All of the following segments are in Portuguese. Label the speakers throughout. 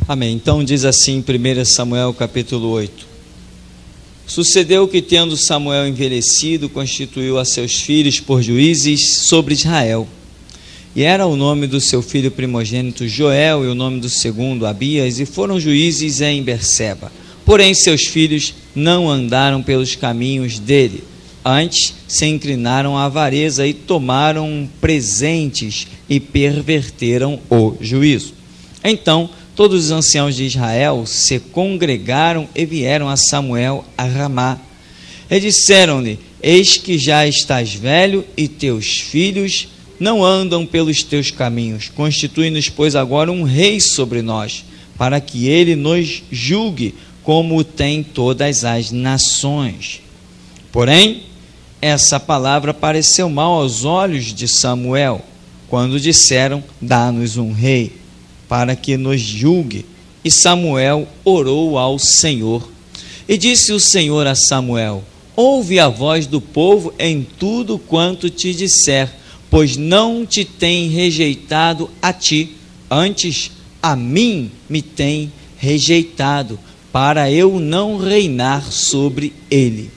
Speaker 1: Amém. Então diz assim, 1 Samuel capítulo 8. Sucedeu que, tendo Samuel envelhecido, constituiu a seus filhos por juízes sobre Israel. E era o nome do seu filho primogênito Joel, e o nome do segundo Abias, e foram juízes em Berseba. Porém seus filhos não andaram pelos caminhos dele, antes se inclinaram à avareza e tomaram presentes e perverteram o juízo. Então todos os anciãos de Israel se congregaram e vieram a Samuel a Ramá. E disseram-lhe: eis que já estás velho e teus filhos não andam pelos teus caminhos. Constitui-nos, pois, agora um rei sobre nós, para que ele nos julgue, como tem todas as nações. Porém, essa palavra pareceu mal aos olhos de Samuel, quando disseram: dá-nos um rei, para que nos julgue. E Samuel orou ao Senhor. E disse o Senhor a Samuel: ouve a voz do povo em tudo quanto te disser, pois não te tem rejeitado a ti, antes a mim me tem rejeitado, para eu não reinar sobre ele.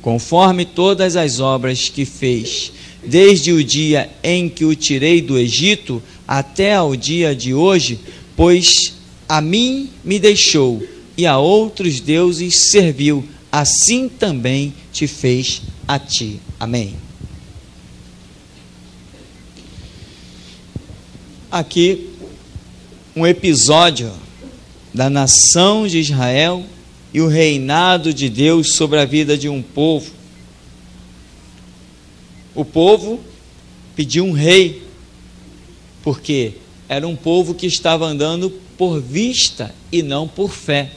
Speaker 1: Conforme todas as obras que fez, desde o dia em que o tirei do Egito até ao dia de hoje, pois a mim me deixou e a outros deuses serviu, assim também te fez a ti. Amém. Aqui um episódio da nação de Israel e o reinado de Deus sobre a vida de um povo. O povo pediu um rei, porque era um povo que estava andando por vista e não por fé.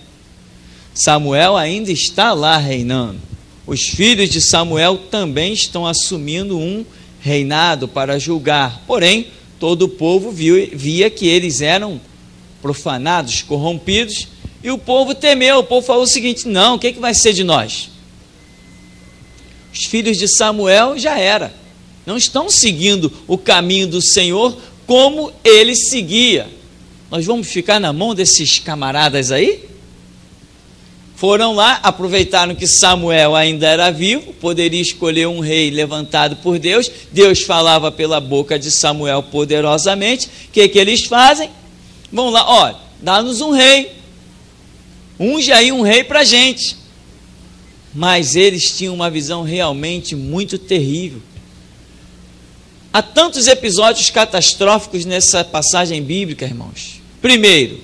Speaker 1: Samuel ainda está lá reinando. Os filhos de Samuel também estão assumindo um reinado para julgar. Porém, todo o povo via que eles eram profanados, corrompidos, e o povo temeu. O povo falou o seguinte: não, o que vai ser de nós? Os filhos de Samuel já era, não estão seguindo o caminho do Senhor como ele seguia. Nós vamos ficar na mão desses camaradas aí? Foram lá, aproveitaram que Samuel ainda era vivo, poderia escolher um rei levantado por Deus. Deus falava pela boca de Samuel poderosamente. O que eles fazem? Vão lá, olha, dá-nos um rei, unge aí um rei para a gente. Mas eles tinham uma visão realmente muito terrível. Há tantos episódios catastróficos nessa passagem bíblica, irmãos. Primeiro,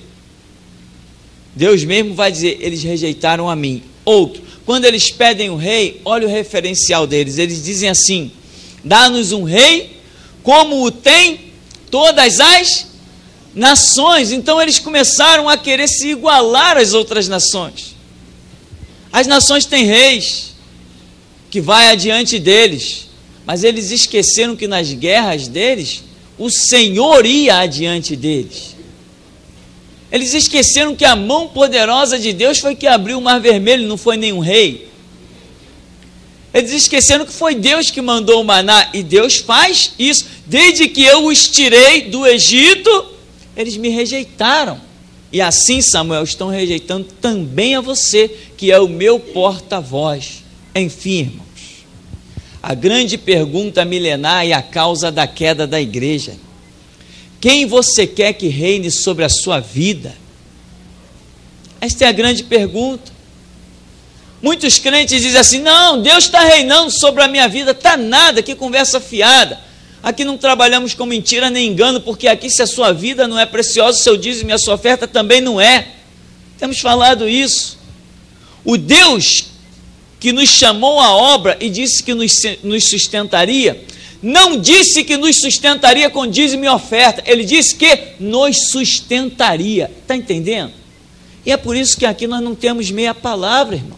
Speaker 1: Deus mesmo vai dizer: eles rejeitaram a mim. Outro, quando eles pedem um rei, olha o referencial deles. Eles dizem assim: dá-nos um rei como o tem todas as nações. Então eles começaram a querer se igualar às outras nações. As nações têm reis que vai adiante deles, mas eles esqueceram que nas guerras deles, o Senhor ia adiante deles. Eles esqueceram que a mão poderosa de Deus foi que abriu o Mar Vermelho, não foi nenhum rei. Eles esqueceram que foi Deus que mandou o maná, e Deus faz isso. Desde que eu os tirei do Egito, eles me rejeitaram. E assim, Samuel, estão rejeitando também a você, que é o meu porta-voz. Enfim, irmãos, a grande pergunta milenar e a causa da queda da igreja: quem você quer que reine sobre a sua vida? Esta é a grande pergunta. Muitos crentes dizem assim: não, Deus está reinando sobre a minha vida. Está nada, que conversa fiada. Aqui não trabalhamos com mentira nem engano, porque aqui, se a sua vida não é preciosa, o seu dízimo e a sua oferta também não é. Temos falado isso. O Deus que nos chamou à obra e disse que nos sustentaria, não disse que nos sustentaria com dízimo e oferta. Ele disse que nos sustentaria. Está entendendo? E é por isso que aqui nós não temos meia palavra, irmão.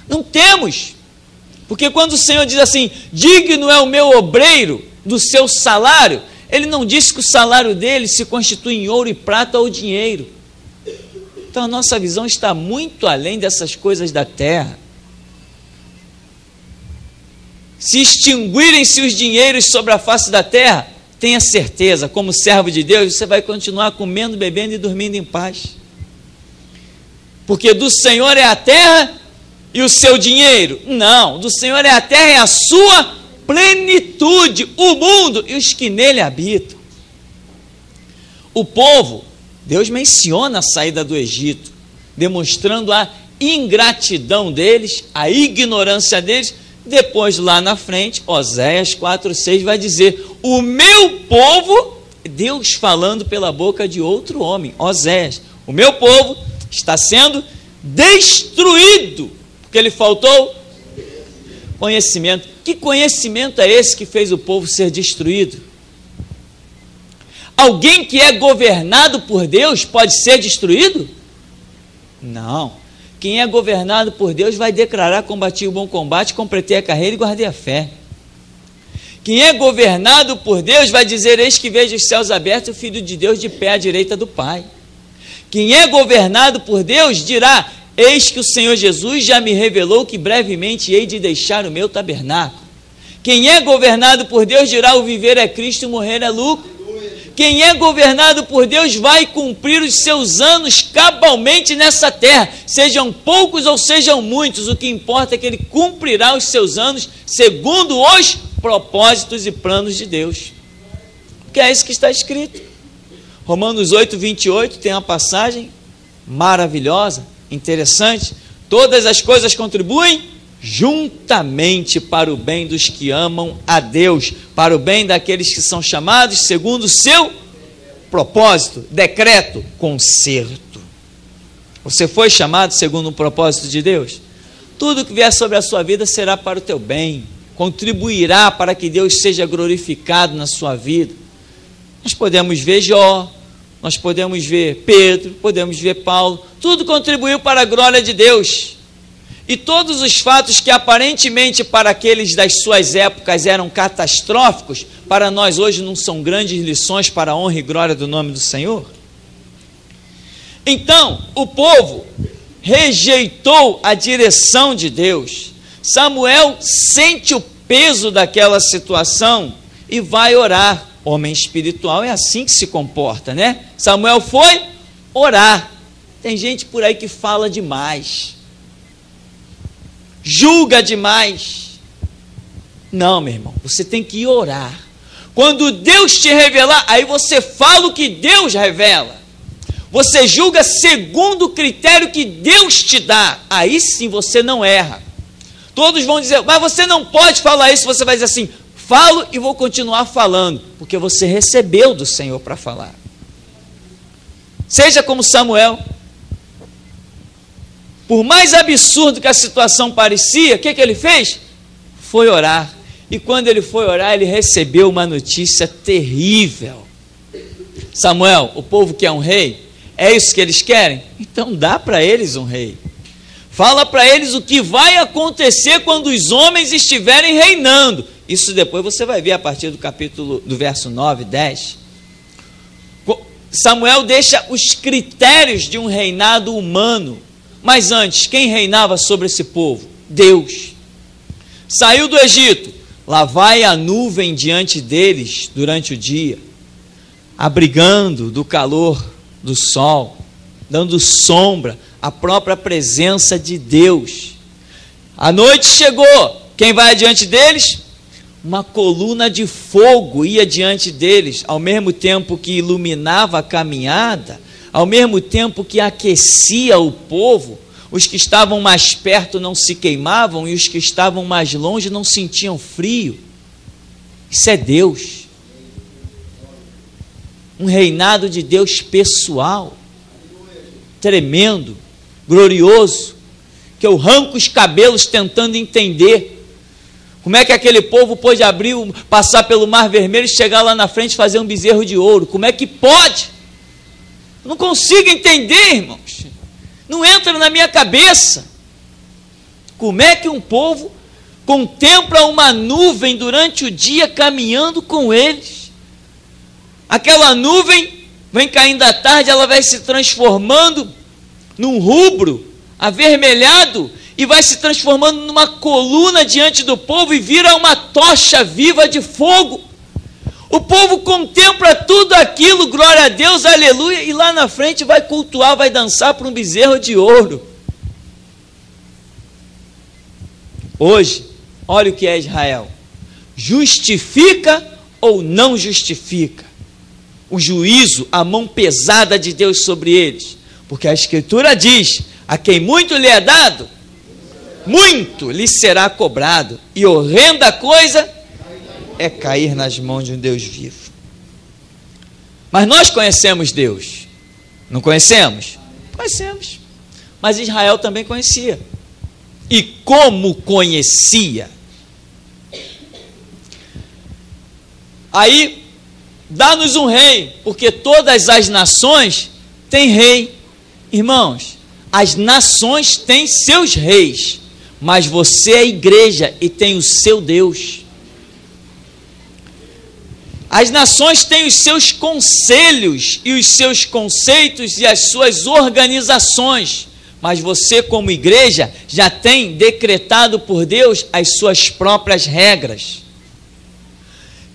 Speaker 1: Não temos. Porque quando o Senhor diz assim: digno é o meu obreiro do seu salário, ele não disse que o salário dele se constitui em ouro e prata ou dinheiro. Então a nossa visão está muito além dessas coisas da terra. Se extinguirem-se os dinheiros sobre a face da terra, tenha certeza, como servo de Deus, você vai continuar comendo, bebendo e dormindo em paz. Porque do Senhor é a terra e o seu dinheiro. Não, do Senhor é a terra e a sua plenitude, o mundo e os que nele habitam. O povo, Deus menciona a saída do Egito, demonstrando a ingratidão deles, a ignorância deles. Depois, lá na frente, Oséias 4,6 vai dizer: o meu povo, Deus falando pela boca de outro homem, Oséias, o meu povo está sendo destruído, porque lhe faltou conhecimento. Que conhecimento é esse que fez o povo ser destruído? Alguém que é governado por Deus pode ser destruído? Não. Quem é governado por Deus vai declarar: combati o bom combate, completei a carreira e guardei a fé. Quem é governado por Deus vai dizer: eis que vejo os céus abertos, o Filho de Deus de pé à direita do Pai. Quem é governado por Deus dirá: eis que o Senhor Jesus já me revelou que brevemente hei de deixar o meu tabernáculo. Quem é governado por Deus dirá: o viver é Cristo e o morrer é lucro. Quem é governado por Deus vai cumprir os seus anos cabalmente nessa terra, sejam poucos ou sejam muitos, o que importa é que ele cumprirá os seus anos segundo os propósitos e planos de Deus, porque é isso que está escrito. Romanos 8:28 tem uma passagem maravilhosa, interessante: todas as coisas contribuem juntamente para o bem dos que amam a Deus, para o bem daqueles que são chamados segundo o seu propósito, decreto, concerto. Você foi chamado segundo o propósito de Deus? Tudo que vier sobre a sua vida será para o teu bem, contribuirá para que Deus seja glorificado na sua vida. Nós podemos ver Jó, nós podemos ver Pedro, podemos ver Paulo, tudo contribuiu para a glória de Deus. E todos os fatos que aparentemente para aqueles das suas épocas eram catastróficos, para nós hoje não são grandes lições para a honra e glória do nome do Senhor? Então, o povo rejeitou a direção de Deus. Samuel sente o peso daquela situação e vai orar. Homem espiritual é assim que se comporta, né? Samuel foi orar. Tem gente por aí que fala demais, julga demais. Não, meu irmão, você tem que orar. Quando Deus te revelar, aí você fala o que Deus revela. Você julga segundo o critério que Deus te dá. Aí sim você não erra. Todos vão dizer: mas você não pode falar isso. Você vai dizer assim: falo e vou continuar falando, porque você recebeu do Senhor para falar. Seja como Samuel. Por mais absurdo que a situação parecia, o que ele fez? Foi orar. E quando ele foi orar, ele recebeu uma notícia terrível. Samuel, o povo quer um rei? É isso que eles querem? Então dá para eles um rei. Fala para eles o que vai acontecer quando os homens estiverem reinando. Isso depois você vai ver a partir do verso 9, 10. Samuel deixa os critérios de um reinado humano. Mas antes, quem reinava sobre esse povo? Deus. Saiu do Egito, lá vai a nuvem diante deles durante o dia, abrigando do calor do sol, dando sombra, a própria presença de Deus. A noite chegou, quem vai adiante deles? Uma coluna de fogo ia diante deles, ao mesmo tempo que iluminava a caminhada, ao mesmo tempo que aquecia o povo. Os que estavam mais perto não se queimavam e os que estavam mais longe não sentiam frio. Isso é Deus. Um reinado de Deus pessoal, tremendo, glorioso, que eu arranco os cabelos tentando entender como é que aquele povo pôde passar pelo Mar Vermelho e chegar lá na frente e fazer um bezerro de ouro. Como é que pode? Eu não consigo entender, irmãos. Não entra na minha cabeça. Como é que um povo contempla uma nuvem durante o dia caminhando com eles? Aquela nuvem vem caindo à tarde, ela vai se transformando num rubro avermelhado e vai se transformando numa coluna diante do povo e vira uma tocha viva de fogo. O povo contempla tudo aquilo, glória a Deus, aleluia, e lá na frente vai cultuar, vai dançar para um bezerro de ouro. Hoje, olha o que é Israel. Justifica ou não justifica? O juízo, a mão pesada de Deus sobre eles. Porque a Escritura diz, a quem muito lhe é dado, muito lhe será cobrado. E horrenda coisa é cair nas mãos de um Deus vivo. Mas nós conhecemos Deus. Não conhecemos? Conhecemos. Mas Israel também conhecia. E como conhecia? Aí, dá-nos um rei, porque todas as nações têm rei. Irmãos, as nações têm seus reis, mas você é igreja e tem o seu Deus. As nações têm os seus conselhos e os seus conceitos e as suas organizações, mas você, como igreja, já tem decretado por Deus as suas próprias regras.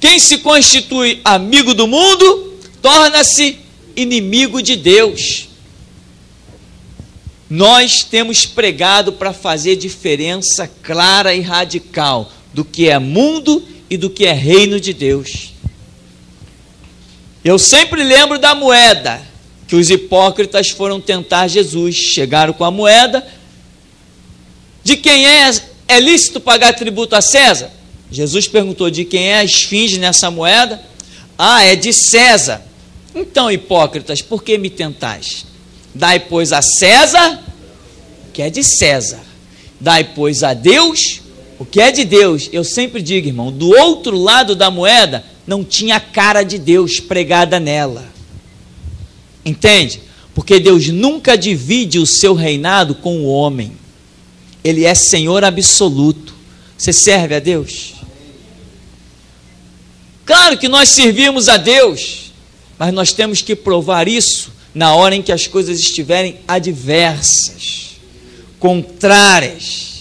Speaker 1: Quem se constitui amigo do mundo, torna-se inimigo de Deus. Nós temos pregado para fazer diferença clara e radical do que é mundo e do que é reino de Deus. Eu sempre lembro da moeda, que os hipócritas foram tentar Jesus, chegaram com a moeda, de quem é lícito pagar tributo a César? Jesus perguntou, de quem é a esfinge nessa moeda? Ah, é de César. Então, hipócritas, por que me tentais? Dai, pois, a César o que é de César, dai, pois, a Deus o que é de Deus. Eu sempre digo, irmão, do outro lado da moeda não tinha a cara de Deus pregada nela. Entende? Porque Deus nunca divide o seu reinado com o homem. Ele é Senhor absoluto. Você serve a Deus? Claro que nós servimos a Deus, mas nós temos que provar isso na hora em que as coisas estiverem adversas, contrárias.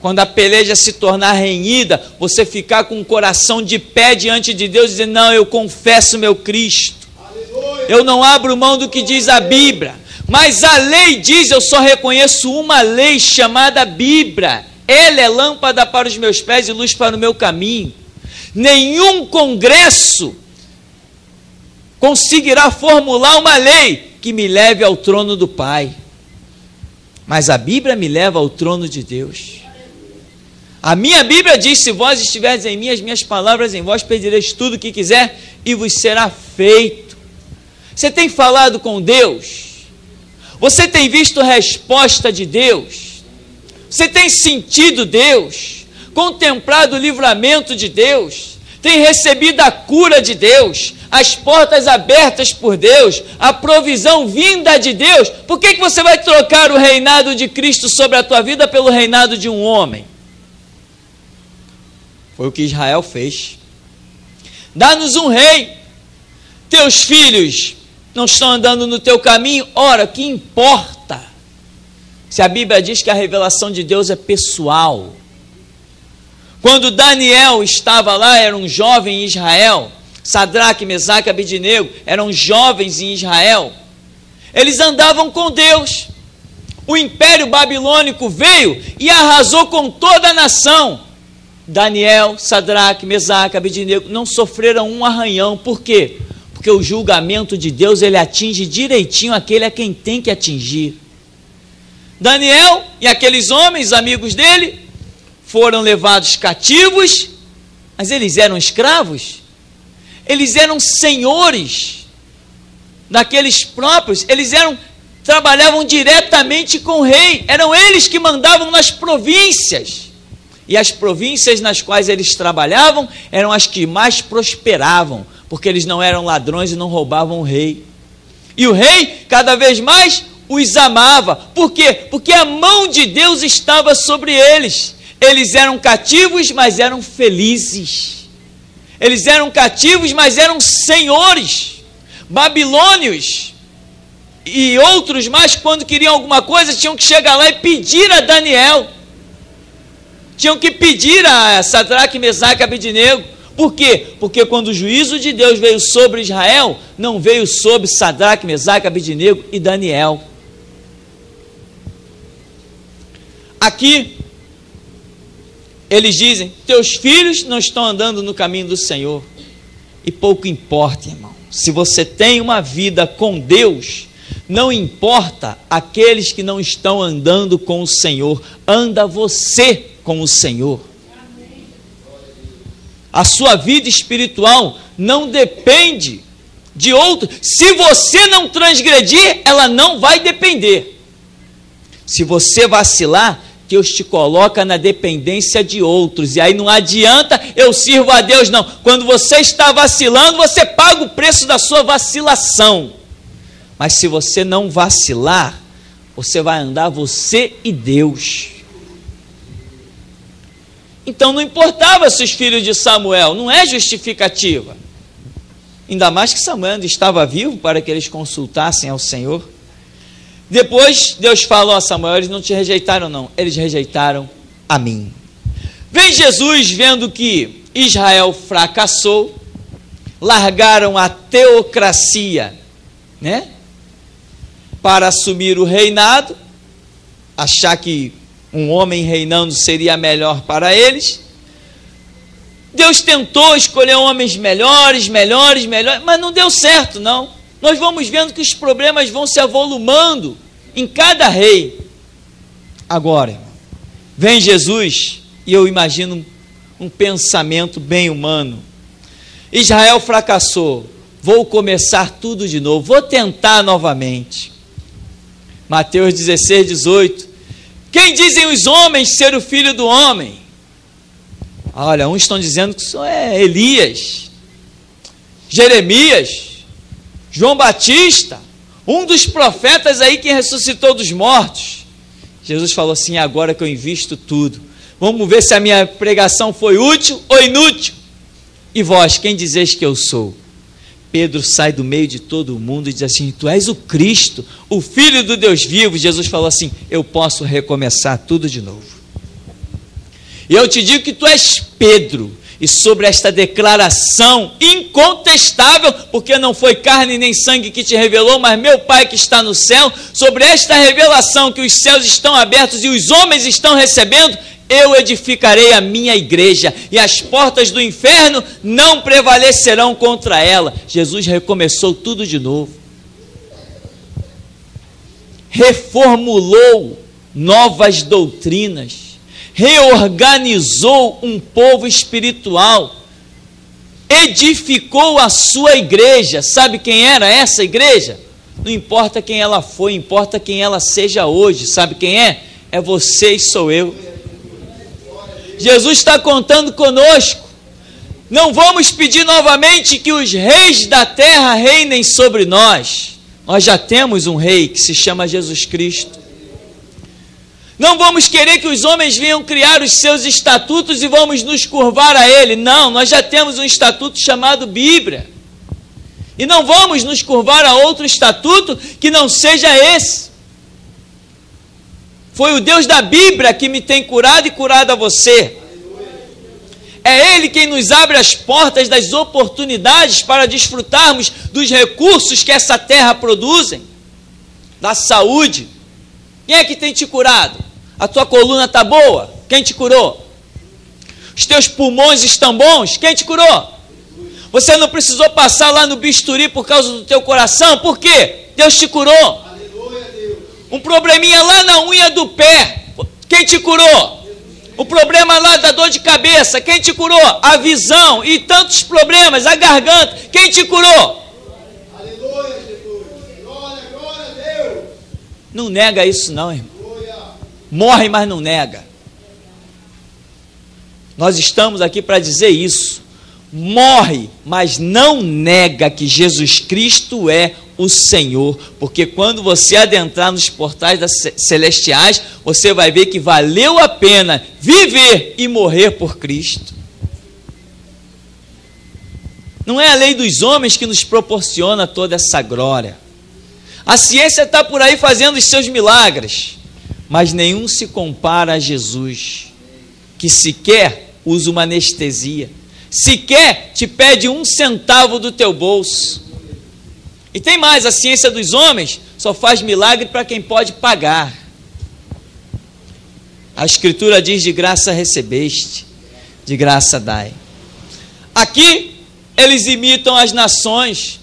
Speaker 1: Quando a peleja se tornar renhida, você ficar com o coração de pé diante de Deus e dizer, não, eu confesso meu Cristo. Eu não abro mão do que diz a Bíblia. Mas a lei diz, eu só reconheço uma lei chamada Bíblia. Ela é lâmpada para os meus pés e luz para o meu caminho. Nenhum congresso conseguirá formular uma lei que me leve ao trono do Pai. Mas a Bíblia me leva ao trono de Deus. A minha Bíblia diz, se vós estiveres em mim, as minhas palavras em vós, pedireis tudo o que quiser e vos será feito. Você tem falado com Deus? Você tem visto a resposta de Deus? Você tem sentido Deus? Contemplado o livramento de Deus? Tem recebido a cura de Deus? As portas abertas por Deus? A provisão vinda de Deus? Por que você vai trocar o reinado de Cristo sobre a tua vida pelo reinado de um homem? Foi o que Israel fez. Dá-nos um rei. Teus filhos não estão andando no teu caminho? Ora, que importa? Se a Bíblia diz que a revelação de Deus é pessoal. Quando Daniel estava lá, era um jovem em Israel. Sadraque, Mesaque, Abednego eram jovens em Israel. Eles andavam com Deus. O império babilônico veio e arrasou com toda a nação. Daniel, Sadraque, Mesaque, Abednego não sofreram um arranhão. Por quê? Porque o julgamento de Deus, ele atinge direitinho aquele a quem tem que atingir. Daniel e aqueles homens, amigos dele, foram levados cativos, mas eles eram escravos? Eles eram senhores daqueles próprios, trabalhavam diretamente com o rei, eram eles que mandavam nas províncias. E as províncias nas quais eles trabalhavam eram as que mais prosperavam, porque eles não eram ladrões e não roubavam o rei. E o rei, cada vez mais, os amava. Por quê? Porque a mão de Deus estava sobre eles. Eles eram cativos, mas eram felizes. Eles eram cativos, mas eram senhores. Babilônios e outros mais, quando queriam alguma coisa, tinham que chegar lá e pedir a Daniel. Tinham que pedir a Sadraque, Mesaque e Abednego. Por quê? Porque quando o juízo de Deus veio sobre Israel, não veio sobre Sadraque, Mesaque, Abednego e Daniel. Aqui, eles dizem, teus filhos não estão andando no caminho do Senhor. E pouco importa, irmão. Se você tem uma vida com Deus, não importa aqueles que não estão andando com o Senhor, anda você com o Senhor. A sua vida espiritual não depende de outro. Se você não transgredir, ela não vai depender. Se você vacilar, Deus te coloca na dependência de outros, e aí não adianta eu sirvo a Deus, não. Quando você está vacilando, você paga o preço da sua vacilação. Mas se você não vacilar, você vai andar você e Deus. Então não importava se os filhos de Samuel, não é justificativa. Ainda mais que Samuel ainda estava vivo para que eles consultassem ao Senhor. Depois Deus falou a Samuel, eles não te rejeitaram não, eles rejeitaram a mim. Vem Jesus vendo que Israel fracassou, largaram a teocracia, né? Para assumir o reinado, achar que um homem reinando seria melhor para eles. Deus tentou escolher homens melhores, mas não deu certo não. Nós vamos vendo que os problemas vão se avolumando em cada rei. Agora, vem Jesus, e eu imagino um pensamento bem humano. Israel fracassou, vou começar tudo de novo, vou tentar novamente. Mateus 16, 18. Quem dizem os homens ser o filho do homem? Olha, uns estão dizendo que isso é Elias, Jeremias, João Batista, um dos profetas aí que ressuscitou dos mortos. Jesus falou assim, agora que eu invisto tudo, vamos ver se a minha pregação foi útil ou inútil. E vós, quem dizeis que eu sou? Pedro sai do meio de todo mundo e diz assim, tu és o Cristo, o Filho do Deus vivo. Jesus falou assim, eu posso recomeçar tudo de novo. E eu te digo que tu és Pedro, e sobre esta declaração incontestável, porque não foi carne nem sangue que te revelou, mas meu Pai que está no céu, sobre esta revelação que os céus estão abertos e os homens estão recebendo, eu edificarei a minha igreja, e as portas do inferno não prevalecerão contra ela. Jesus recomeçou tudo de novo, reformulou novas doutrinas, reorganizou um povo espiritual, edificou a sua igreja. Sabe quem era essa igreja? Não importa quem ela foi, importa quem ela seja hoje. Sabe quem é? É você e sou eu. Jesus está contando conosco. Não vamos pedir novamente que os reis da terra reinem sobre nós. Nós já temos um rei que se chama Jesus Cristo. Não vamos querer que os homens venham criar os seus estatutos e vamos nos curvar a ele. Não, nós já temos um estatuto chamado Bíblia. E não vamos nos curvar a outro estatuto que não seja esse. Foi o Deus da Bíblia que me tem curado e curado a você. É Ele quem nos abre as portas das oportunidades para desfrutarmos dos recursos que essa terra produzem, da saúde. Quem é que tem te curado? A tua coluna está boa? Quem te curou? Os teus pulmões estão bons? Quem te curou? Você não precisou passar lá no bisturi por causa do teu coração? Por quê? Deus te curou. Um probleminha lá na unha do pé? Quem te curou? O problema lá da dor de cabeça? Quem te curou? A visão e tantos problemas, a garganta? Quem te curou? Aleluia, Jesus. Glória a Deus. Não nega isso não, irmão. Morre, mas não nega. Nós estamos aqui para dizer isso. Morre, mas não nega que Jesus Cristo é o Senhor, porque quando você adentrar nos portais celestiais, você vai ver que valeu a pena viver e morrer por Cristo. Não é a lei dos homens que nos proporciona toda essa glória. A ciência está por aí fazendo os seus milagres, mas nenhum se compara a Jesus, que sequer usa uma anestesia, sequer te pede 1 centavo do teu bolso. E tem mais, a ciência dos homens só faz milagre para quem pode pagar. A Escritura diz: de graça recebeste, de graça dai. Aqui eles imitam as nações.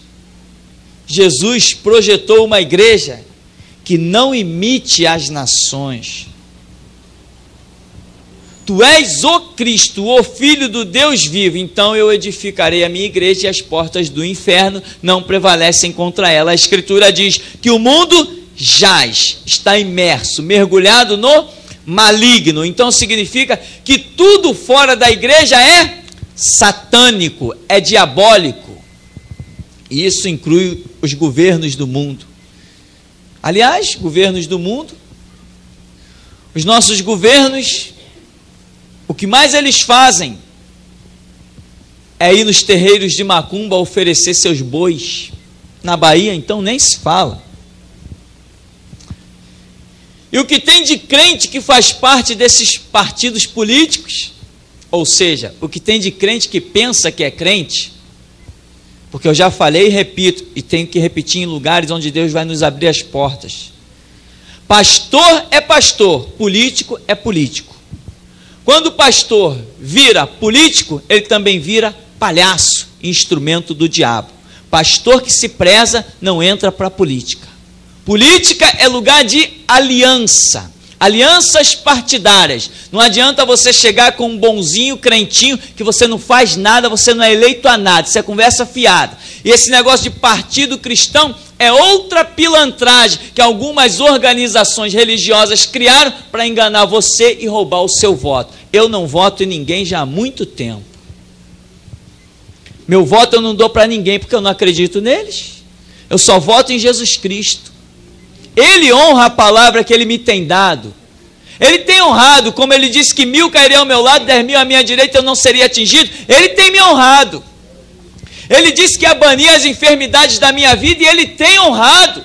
Speaker 1: Jesus projetou uma igreja que não imite as nações. Tu és o Cristo, o Filho do Deus vivo, então eu edificarei a minha igreja e as portas do inferno não prevalecem contra ela. A Escritura diz que o mundo jaz, está imerso, mergulhado no maligno. Então significa que tudo fora da igreja é satânico, é diabólico. E isso inclui os governos do mundo. Aliás, governos do mundo, os nossos governos, o que mais eles fazem é ir nos terreiros de macumba oferecer seus bois. Na Bahia, então, nem se fala. E o que tem de crente que faz parte desses partidos políticos, ou seja, o que tem de crente que pensa que é crente, porque eu já falei e repito, e tenho que repetir em lugares onde Deus vai nos abrir as portas. Pastor é pastor, político é político. Quando o pastor vira político, ele também vira palhaço, instrumento do diabo. Pastor que se preza não entra para a política. Política é lugar de aliança, alianças partidárias. Não adianta você chegar com um bonzinho, crentinho, que você não faz nada, você não é eleito a nada, isso é conversa fiada. E esse negócio de partido cristão é outra pilantragem que algumas organizações religiosas criaram para enganar você e roubar o seu voto. Eu não voto em ninguém já há muito tempo. Meu voto eu não dou para ninguém porque eu não acredito neles. Eu só voto em Jesus Cristo. Ele honra a palavra que Ele me tem dado. Ele tem honrado, como Ele disse que 1000 cairiam ao meu lado, 10.000 à minha direita, eu não seria atingido. Ele tem me honrado. Ele disse que ia banir as enfermidades da minha vida e Ele tem honrado.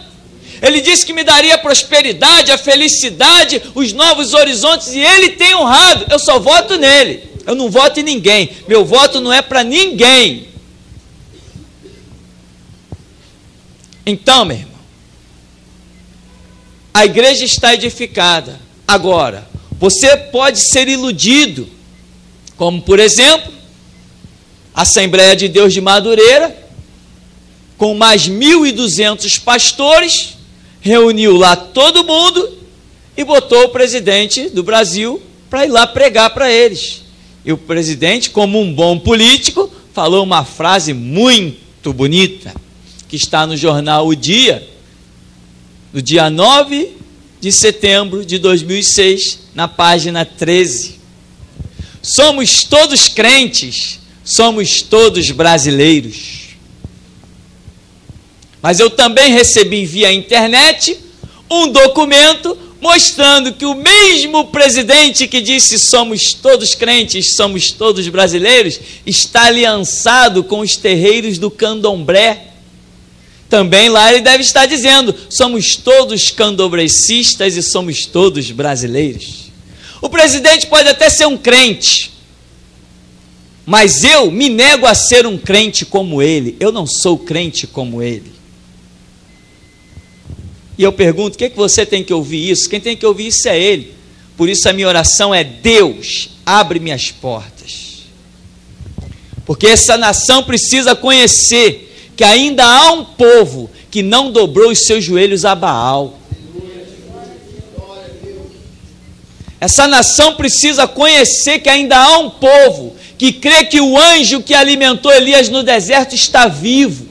Speaker 1: Ele disse que me daria a prosperidade, a felicidade, os novos horizontes e Ele tem honrado. Eu só voto nele. Eu não voto em ninguém. Meu voto não é para ninguém. Então, meu irmão, a igreja está edificada. Agora, você pode ser iludido, como por exemplo, a Assembleia de Deus de Madureira, com mais 1.200 pastores, reuniu lá todo mundo e botou o presidente do Brasil para ir lá pregar para eles. E o presidente, como um bom político, falou uma frase muito bonita, que está no jornal O Dia, no dia 9 de setembro de 2006, na página 13. Somos todos crentes, somos todos brasileiros. Mas eu também recebi via internet um documento mostrando que o mesmo presidente que disse somos todos crentes, somos todos brasileiros, está aliançado com os terreiros do candomblé. Também lá ele deve estar dizendo, somos todos candomblecistas e somos todos brasileiros. O presidente pode até ser um crente, mas eu me nego a ser um crente como ele. Eu não sou crente como ele. E eu pergunto, o que é que você tem que ouvir isso? Quem tem que ouvir isso é ele. Por isso a minha oração é: Deus, abre-me as portas. Porque essa nação precisa conhecer que ainda há um povo que não dobrou os seus joelhos a Baal. Essa nação precisa conhecer que ainda há um povo que crê que o anjo que alimentou Elias no deserto está vivo.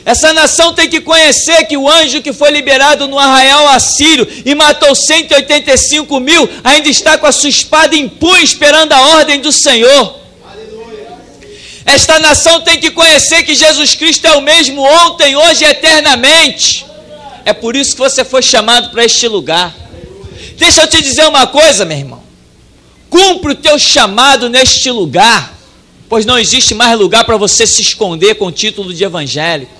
Speaker 1: Essa nação tem que conhecer que o anjo que foi liberado no arraial assírio e matou 185 mil, ainda está com a sua espada em punho esperando a ordem do Senhor. Esta nação tem que conhecer que Jesus Cristo é o mesmo ontem, hoje e eternamente. É por isso que você foi chamado para este lugar. Deixa eu te dizer uma coisa, meu irmão. Cumpre o teu chamado neste lugar, pois não existe mais lugar para você se esconder com o título de evangélico.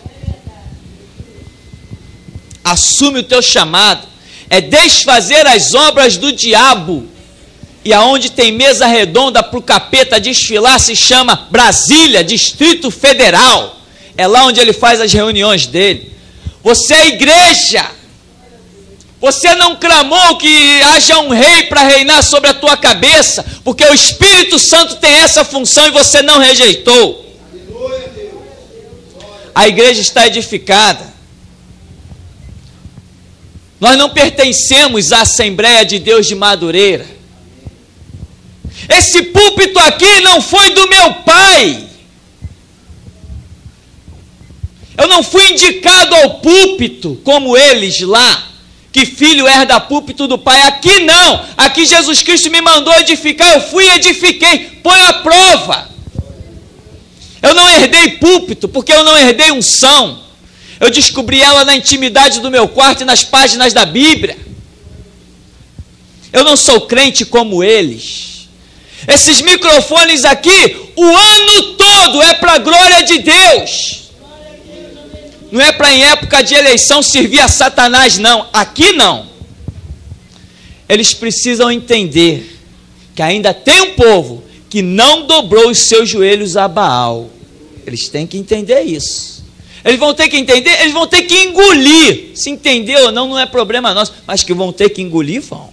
Speaker 1: Assume o teu chamado, é desfazer as obras do diabo, E aonde tem mesa redonda para o capeta desfilar se chama Brasília, Distrito Federal. É lá onde ele faz as reuniões dele. Você é igreja. Você não clamou que haja um rei para reinar sobre a tua cabeça, porque o Espírito Santo tem essa função e você não rejeitou. A igreja está edificada. Nós não pertencemos à Assembleia de Deus de Madureira. Esse púlpito aqui não foi do meu pai. Eu não fui indicado ao púlpito como eles lá, que filho herda púlpito do pai. Aqui não. Aqui Jesus Cristo me mandou edificar, eu fui e edifiquei. Põe a prova. Eu não herdei púlpito, porque eu não herdei unção. Eu descobri ela na intimidade do meu quarto e nas páginas da Bíblia. Eu não sou crente como eles. Esses microfones aqui, o ano todo é para a glória de Deus. Não é para em época de eleição servir a Satanás, não. Aqui não. Eles precisam entender que ainda tem um povo que não dobrou os seus joelhos a Baal. Eles têm que entender isso. Eles vão ter que entender, eles vão ter que engolir. Se entender ou não, não é problema nosso, mas que vão ter que engolir, vão.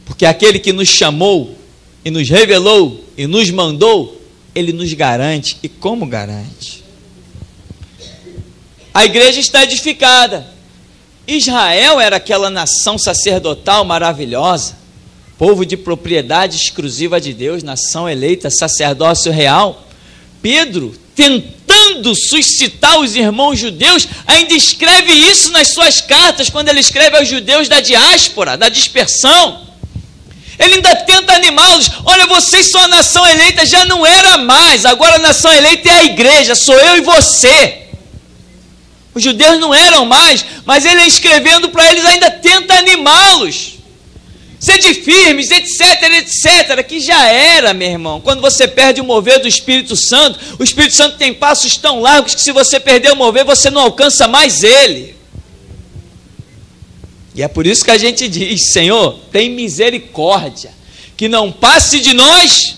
Speaker 1: Porque aquele que nos chamou e nos revelou e nos mandou, ele nos garante. E como garante? A igreja está edificada. Israel era aquela nação sacerdotal maravilhosa, povo de propriedade exclusiva de Deus, nação eleita, sacerdócio real. Pedro, tentando suscitar os irmãos judeus, ainda escreve isso nas suas cartas, quando ele escreve aos judeus da diáspora, da dispersão. Ele ainda tenta animá-los. Olha, vocês são a nação eleita, já não era mais. Agora a nação eleita é a igreja, sou eu e você. Os judeus não eram mais, mas ele escrevendo para eles ainda tenta animá-los. Sede firmes, etc, etc, que já era, meu irmão. Quando você perde o mover do Espírito Santo, o Espírito Santo tem passos tão largos que se você perder o mover, você não alcança mais ele. E é por isso que a gente diz, Senhor, tem misericórdia, que não passe de nós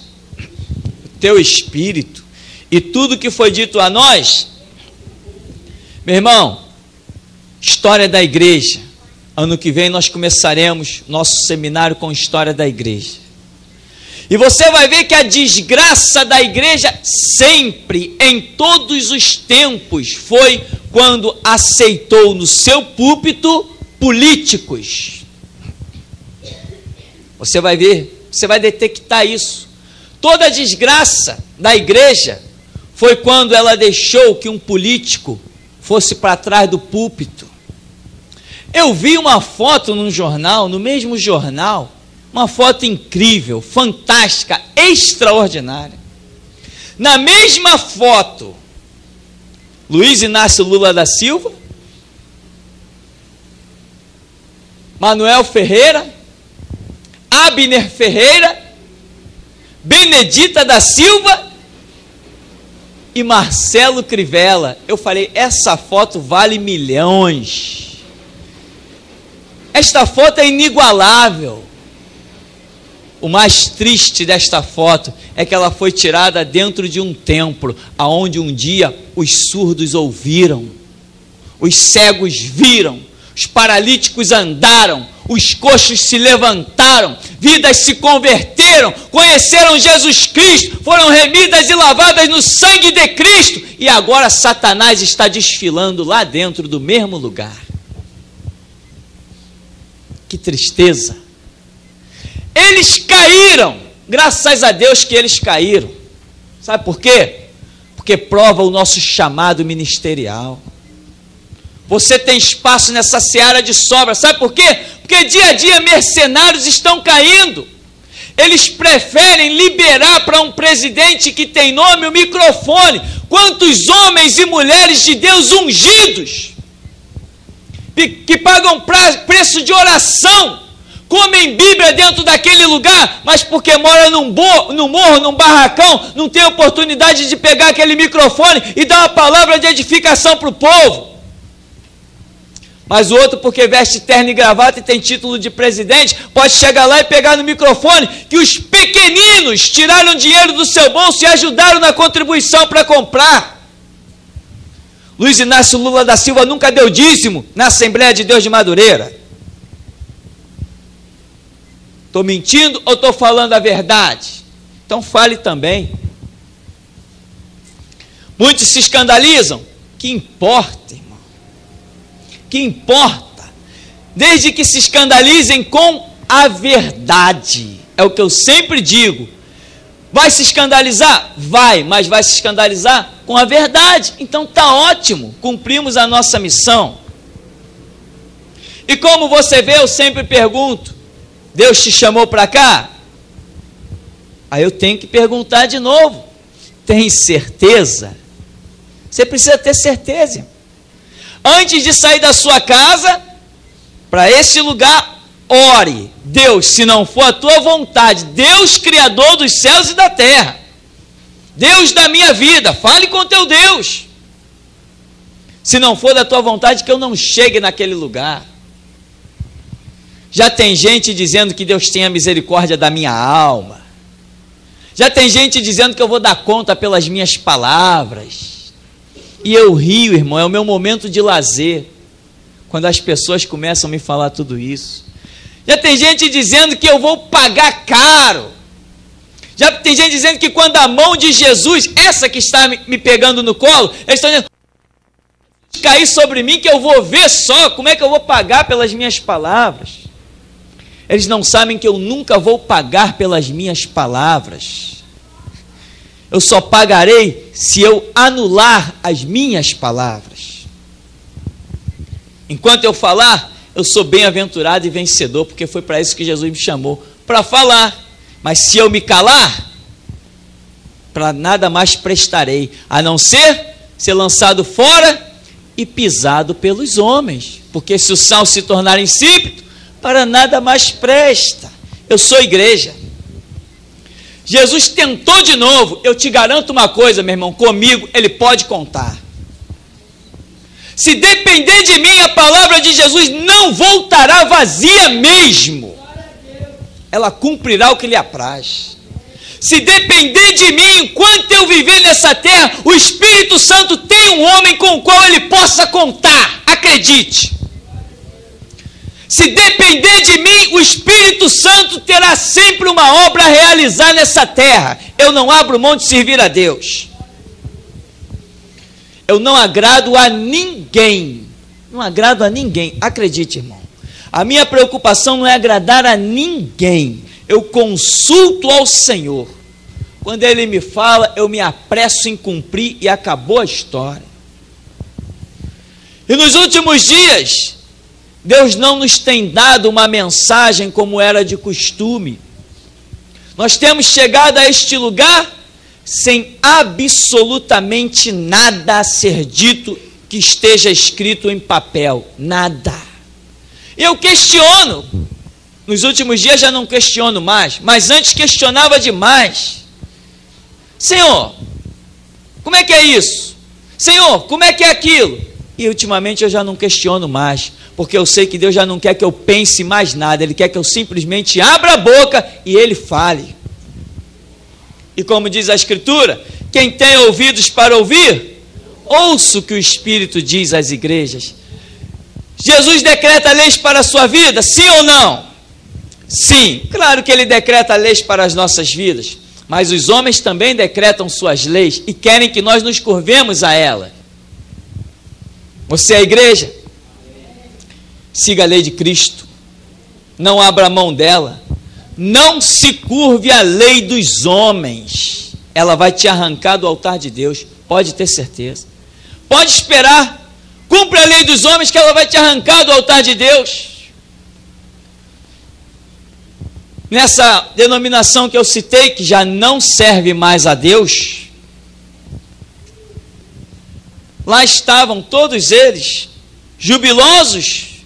Speaker 1: o teu Espírito. E tudo que foi dito a nós, meu irmão, história da igreja. Ano que vem nós começaremos nosso seminário com história da igreja. E você vai ver que a desgraça da igreja sempre, em todos os tempos, foi quando aceitou no seu púlpito políticos. Você vai ver, você vai detectar isso. Toda a desgraça da igreja foi quando ela deixou que um político fosse para trás do púlpito. Eu vi uma foto num jornal, no mesmo jornal, uma foto incrível, fantástica, extraordinária. Na mesma foto, Luiz Inácio Lula da Silva, Manuel Ferreira, Abner Ferreira, Benedita da Silva e Marcelo Crivella. Eu falei, essa foto vale milhões. Esta foto é inigualável. O mais triste desta foto é que ela foi tirada dentro de um templo, aonde um dia os surdos ouviram, os cegos viram, os paralíticos andaram, os coxos se levantaram, vidas se converteram, conheceram Jesus Cristo, foram remidas e lavadas no sangue de Cristo, e agora Satanás está desfilando lá dentro do mesmo lugar. Que tristeza. Eles caíram, graças a Deus que eles caíram. Sabe por quê? Porque prova o nosso chamado ministerial. Você tem espaço nessa seara de sobra. Sabe por quê? Porque dia a dia mercenários estão caindo. Eles preferem liberar para um presidente que tem nome o microfone. Quantos homens e mulheres de Deus ungidos, que pagam preço de oração, comem Bíblia dentro daquele lugar, mas porque mora num morro, num barracão, não tem oportunidade de pegar aquele microfone e dar uma palavra de edificação para o povo. Mas o outro, porque veste terno e gravata e tem título de presidente, pode chegar lá e pegar no microfone que os pequeninos tiraram dinheiro do seu bolso e ajudaram na contribuição para comprar. Luiz Inácio Lula da Silva nunca deu dízimo na Assembleia de Deus de Madureira. Estou mentindo ou estou falando a verdade? Então fale também. Muitos se escandalizam. Que importa, irmão? Que importa? Desde que se escandalizem com a verdade. É o que eu sempre digo. Vai se escandalizar? Vai, mas vai se escandalizar com a verdade. Então tá ótimo, cumprimos a nossa missão. E como você vê, eu sempre pergunto, Deus te chamou para cá? Aí eu tenho que perguntar de novo, tem certeza? Você precisa ter certeza. Antes de sair da sua casa, para esse lugar, ore. Deus, se não for a tua vontade, Deus criador dos céus e da terra, Deus da minha vida, fale com teu Deus. Se não for da tua vontade, que eu não chegue naquele lugar. Já tem gente dizendo que Deus tenha misericórdia da minha alma. Já tem gente dizendo que eu vou dar conta pelas minhas palavras. E eu rio, irmão, é o meu momento de lazer, quando as pessoas começam a me falar tudo isso. Já tem gente dizendo que eu vou pagar caro. Já tem gente dizendo que quando a mão de Jesus, essa que está me pegando no colo, eles estão dizendo, cair sobre mim que eu vou ver só, como é que eu vou pagar pelas minhas palavras? Eles não sabem que eu nunca vou pagar pelas minhas palavras. Eu só pagarei se eu anular as minhas palavras. Enquanto eu falar, eu sou bem-aventurado e vencedor, porque foi para isso que Jesus me chamou, para falar. Mas se eu me calar, para nada mais prestarei, a não ser lançado fora e pisado pelos homens. Porque se o sal se tornar insípido, para nada mais presta. Eu sou igreja. Jesus tentou de novo. Eu te garanto uma coisa, meu irmão, comigo ele pode contar. Se depender de mim, a palavra de Jesus não voltará vazia mesmo. Ela cumprirá o que lhe apraz. Se depender de mim, enquanto eu viver nessa terra, o Espírito Santo tem um homem com o qual ele possa contar. Acredite. Se depender de mim, o Espírito Santo terá sempre uma obra a realizar nessa terra. Eu não abro mão de servir a Deus. Eu não agrado a ninguém. Não agrado a ninguém. Acredite, irmão. A minha preocupação não é agradar a ninguém. Eu consulto ao Senhor. Quando Ele me fala, eu me apresso em cumprir e acabou a história. E nos últimos dias, Deus não nos tem dado uma mensagem como era de costume. Nós temos chegado a este lugar sem absolutamente nada a ser dito que esteja escrito em papel. Nada. Eu questiono. Nos últimos dias já não questiono mais, mas antes questionava demais. Senhor, como é que é isso? Senhor, como é que é aquilo? E ultimamente eu já não questiono mais, porque eu sei que Deus já não quer que eu pense mais nada, Ele quer que eu simplesmente abra a boca e Ele fale. E como diz a Escritura, quem tem ouvidos para ouvir, ouça o que o Espírito diz às igrejas. Jesus decreta leis para a sua vida, sim ou não? Sim, claro que Ele decreta leis para as nossas vidas, mas os homens também decretam suas leis e querem que nós nos curvemos a ela. Você é a igreja? Siga a lei de Cristo, não abra mão dela, não se curve à lei dos homens, ela vai te arrancar do altar de Deus, pode ter certeza. Pode esperar, cumpra a lei dos homens que ela vai te arrancar do altar de Deus. Nessa denominação que eu citei, que já não serve mais a Deus, lá estavam todos eles jubilosos,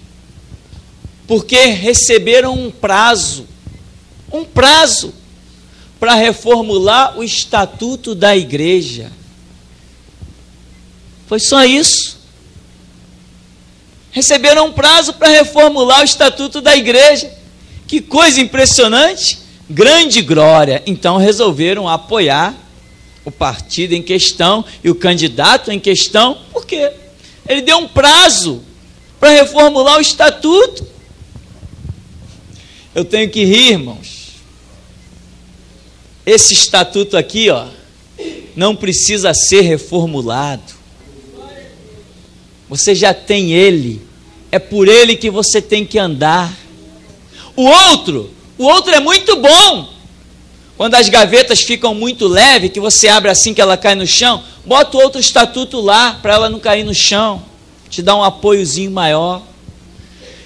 Speaker 1: porque receberam um prazo para reformular o estatuto da igreja. Foi só isso. receberam um prazo para reformular o estatuto da igreja. Que coisa impressionante, grande glória. Então resolveram apoiar o partido em questão e o candidato em questão. Por quê? Ele deu um prazo para reformular o estatuto. Eu tenho que rir, irmãos. Esse estatuto aqui, ó, não precisa ser reformulado. Você já tem ele. É por ele que você tem que andar. O outro é muito bom. Quando as gavetas ficam muito leves, que você abre assim que ela cai no chão, bota o outro estatuto lá, para ela não cair no chão. Te dá um apoiozinho maior.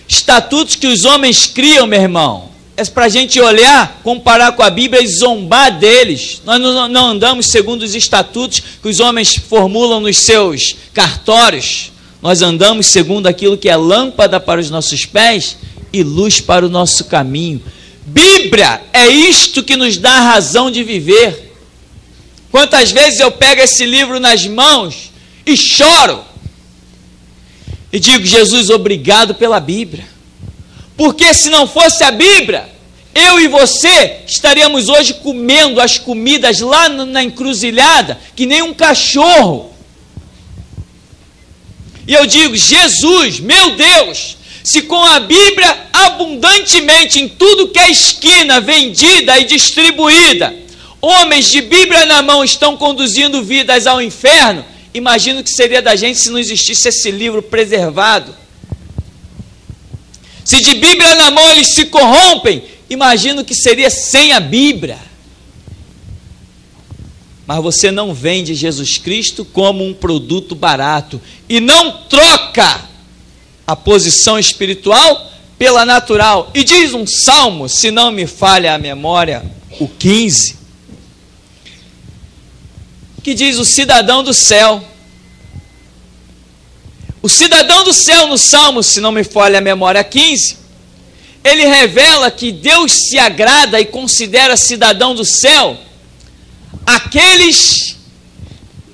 Speaker 1: Estatutos que os homens criam, meu irmão, é para a gente olhar, comparar com a Bíblia e zombar deles. Nós não andamos segundo os estatutos que os homens formulam nos seus cartórios. Nós andamos segundo aquilo que é lâmpada para os nossos pés e luz para o nosso caminho. Bíblia é isto que nos dá a razão de viver. Quantas vezes eu pego esse livro nas mãos e choro e digo: Jesus, obrigado pela Bíblia, porque se não fosse a Bíblia, eu e você estaríamos hoje comendo as comidas lá na encruzilhada, que nem um cachorro. E eu digo: Jesus, meu Deus, se com a Bíblia abundantemente em tudo que é esquina, vendida e distribuída, homens de Bíblia na mão estão conduzindo vidas ao inferno, imagino que seria da gente se não existisse esse livro preservado. Se de Bíblia na mão eles se corrompem, imagino que seria sem a Bíblia. Mas você não vende Jesus Cristo como um produto barato e não troca a posição espiritual pela natural. E diz um salmo, se não me falha a memória, o 15, que diz: o cidadão do céu. O cidadão do céu, no salmo, se não me falha a memória, 15, ele revela que Deus se agrada e considera cidadão do céu aqueles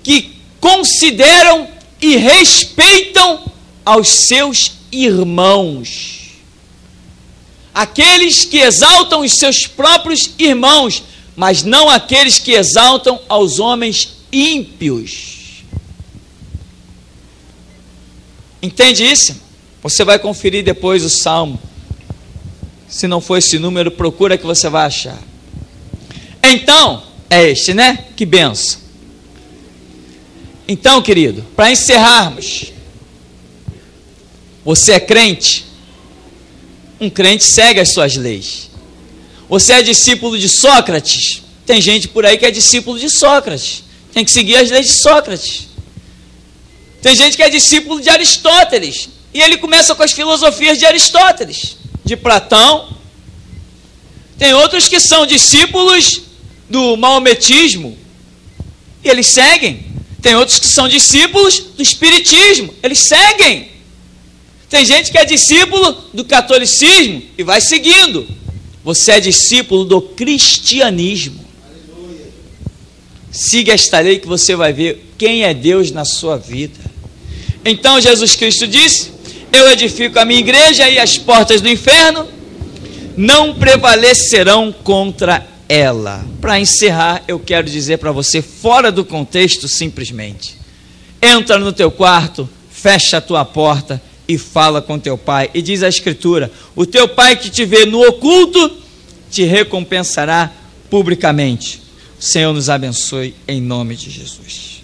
Speaker 1: que consideram e respeitam aos seus irmãos, aqueles que exaltam os seus próprios irmãos, mas não aqueles que exaltam aos homens ímpios. Entende isso? Você vai conferir depois o salmo. Se não for esse número, procura que você vai achar. Então, é este, né? Que benção. Então, querido, para encerrarmos, você é crente? Um crente segue as suas leis. Você é discípulo de Sócrates? Tem gente por aí que é discípulo de Sócrates. Tem que seguir as leis de Sócrates. Tem gente que é discípulo de Aristóteles. E ele começa com as filosofias de Aristóteles, de Platão. Tem outros que são discípulos do maometismo. E eles seguem. Tem outros que são discípulos do espiritismo. Eles seguem. Tem gente que é discípulo do catolicismo e vai seguindo. Você é discípulo do cristianismo. Siga esta lei que você vai ver quem é Deus na sua vida. Então Jesus Cristo disse: eu edifico a minha igreja e as portas do inferno não prevalecerão contra ela. Para encerrar, eu quero dizer para você, fora do contexto, simplesmente: entra no teu quarto, fecha a tua porta e fala com teu pai. E diz a Escritura: o teu pai que te vê no oculto te recompensará publicamente. O Senhor nos abençoe em nome de Jesus.